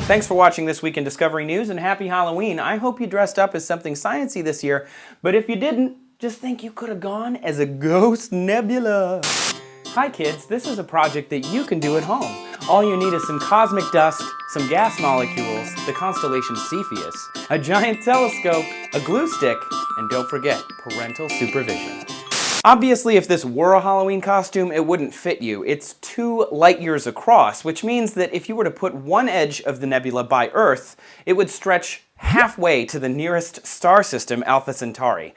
Thanks for watching This Week in Discovery News, and happy Halloween. I hope you dressed up as something sciencey this year, but if you didn't, just think you could have gone as a ghost nebula. Hi kids, this is a project that you can do at home. All you need is some cosmic dust, some gas molecules, the constellation Cepheus, a giant telescope, a glue stick, and don't forget, parental supervision. Obviously, if this were a Halloween costume, it wouldn't fit you. It's 2 light years across, which means that if you were to put one edge of the nebula by Earth, it would stretch halfway to the nearest star system, Alpha Centauri.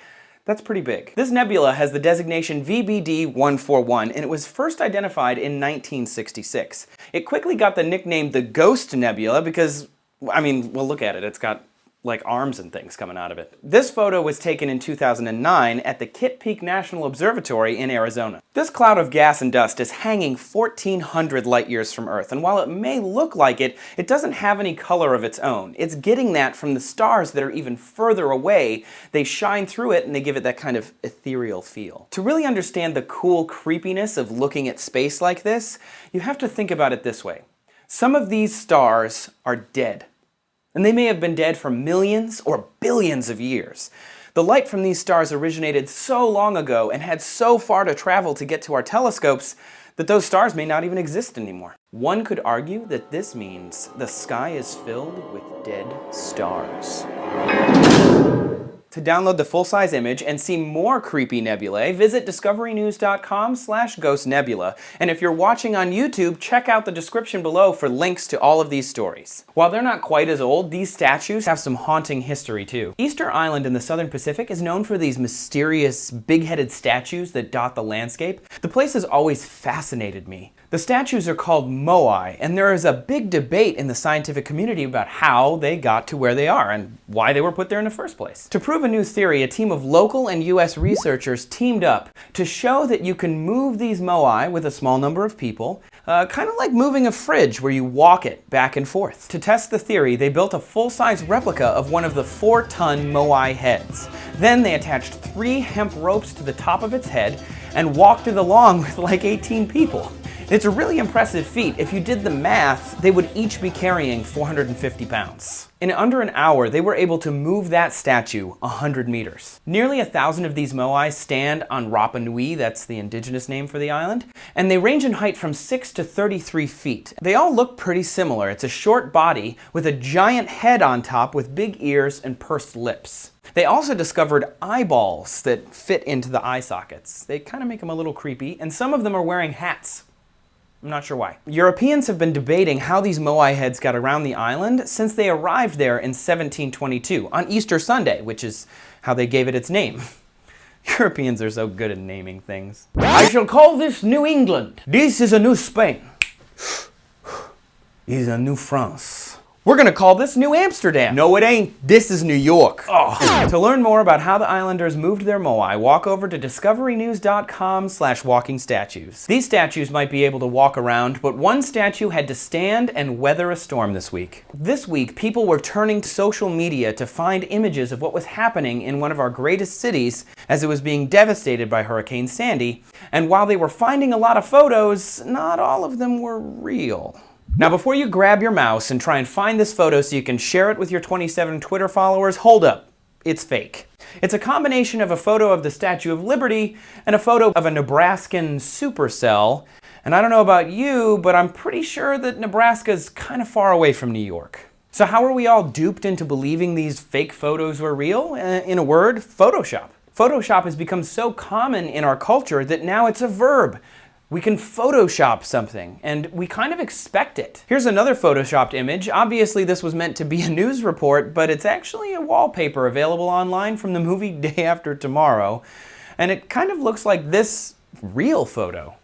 That's pretty big. This nebula has the designation VBD-141, and it was first identified in 1966. It quickly got the nickname the Ghost Nebula because, I mean, well, look at it. It's got like arms and things coming out of it. This photo was taken in 2009 at the Kitt Peak National Observatory in Arizona. This cloud of gas and dust is hanging 1,400 light years from Earth, and while it may look like it, it doesn't have any color of its own. It's getting that from the stars that are even further away. They shine through it and they give it that kind of ethereal feel. To really understand the cool creepiness of looking at space like this, you have to think about it this way. Some of these stars are dead. And they may have been dead for millions or billions of years. The light from these stars originated so long ago and had so far to travel to get to our telescopes that those stars may not even exist anymore. One could argue that this means the sky is filled with dead stars. To download the full-size image and see more creepy nebulae, visit discoverynews.com/ghostnebula. And if you're watching on YouTube, check out the description below for links to all of these stories. While they're not quite as old, these statues have some haunting history too. Easter Island in the Southern Pacific is known for these mysterious, big-headed statues that dot the landscape. The place has always fascinated me. The statues are called moai, and there is a big debate in the scientific community about how they got to where they are and why they were put there in the first place. To prove a new theory, a team of local and US researchers teamed up to show that you can move these moai with a small number of people, kind of like moving a fridge where you walk it back and forth. To test the theory, they built a full-size replica of one of the 4-ton moai heads. Then they attached 3 hemp ropes to the top of its head and walked it along with like 18 people. It's a really impressive feat. If you did the math, they would each be carrying 450 pounds. In under an hour, they were able to move that statue 100 meters. Nearly 1,000 of these moai stand on Rapa Nui, that's the indigenous name for the island, and they range in height from 6 to 33 feet. They all look pretty similar. It's a short body with a giant head on top with big ears and pursed lips. They also discovered eyeballs that fit into the eye sockets. They kind of make them a little creepy, and some of them are wearing hats. I'm not sure why. Europeans have been debating how these moai heads got around the island since they arrived there in 1722, on Easter Sunday, which is how they gave it its name. Europeans are so good at naming things. I shall call this New England. This is a New Spain. This is a New France. We're gonna call this New Amsterdam. No, it ain't. This is New York. Oh. To learn more about how the islanders moved their moai, walk over to discoverynews.com/walking statues. These statues might be able to walk around, but one statue had to stand and weather a storm this week. This week, people were turning to social media to find images of what was happening in one of our greatest cities as it was being devastated by Hurricane Sandy. And while they were finding a lot of photos, not all of them were real. Now, before you grab your mouse and try and find this photo so you can share it with your 27 Twitter followers, hold up. It's fake. It's a combination of a photo of the Statue of Liberty and a photo of a Nebraskan supercell. And I don't know about you, but I'm pretty sure that Nebraska's kind of far away from New York. So how are we all duped into believing these fake photos were real? In a word, Photoshop. Photoshop has become so common in our culture that now it's a verb. We can Photoshop something, and we kind of expect it. Here's another Photoshopped image. Obviously this was meant to be a news report, but it's actually a wallpaper available online from the movie Day After Tomorrow. And it kind of looks like this real photo.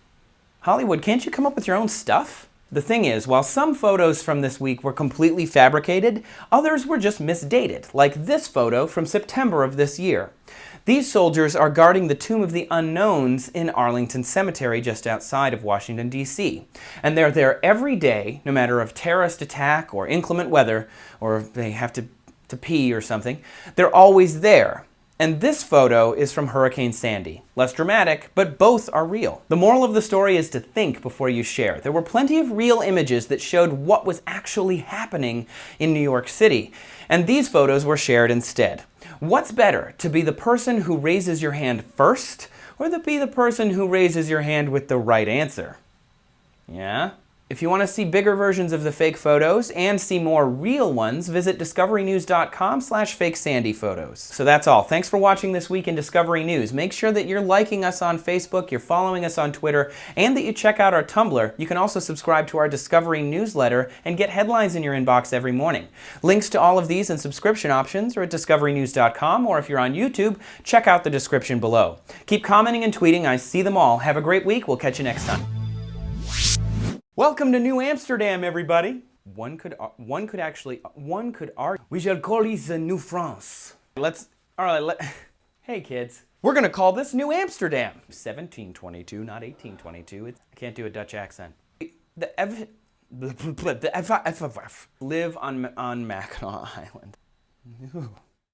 Hollywood, can't you come up with your own stuff? The thing is, while some photos from this week were completely fabricated, others were just misdated, like this photo from September of this year. These soldiers are guarding the Tomb of the Unknowns in Arlington Cemetery just outside of Washington, D.C. And they're there every day, no matter if terrorist attack or inclement weather, or if they have to pee or something. They're always there. And this photo is from Hurricane Sandy. Less dramatic, but both are real. The moral of the story is to think before you share. There were plenty of real images that showed what was actually happening in New York City, and these photos were shared instead. What's better, to be the person who raises your hand first, or to be the person who raises your hand with the right answer? Yeah? If you want to see bigger versions of the fake photos and see more real ones, visit discoverynews.com/fakesandyphotos. So that's all. Thanks for watching This Week in Discovery News. Make sure that you're liking us on Facebook, you're following us on Twitter, and that you check out our Tumblr. You can also subscribe to our Discovery newsletter and get headlines in your inbox every morning. Links to all of these and subscription options are at discoverynews.com, or if you're on YouTube, check out the description below. Keep commenting and tweeting. I see them all. Have a great week. We'll catch you next time. Welcome to New Amsterdam, everybody. One could argue we shall call this New France. Hey kids, we're gonna call this New Amsterdam. 1722, not 1822. I can't do a Dutch accent. Live on Mackinac Island.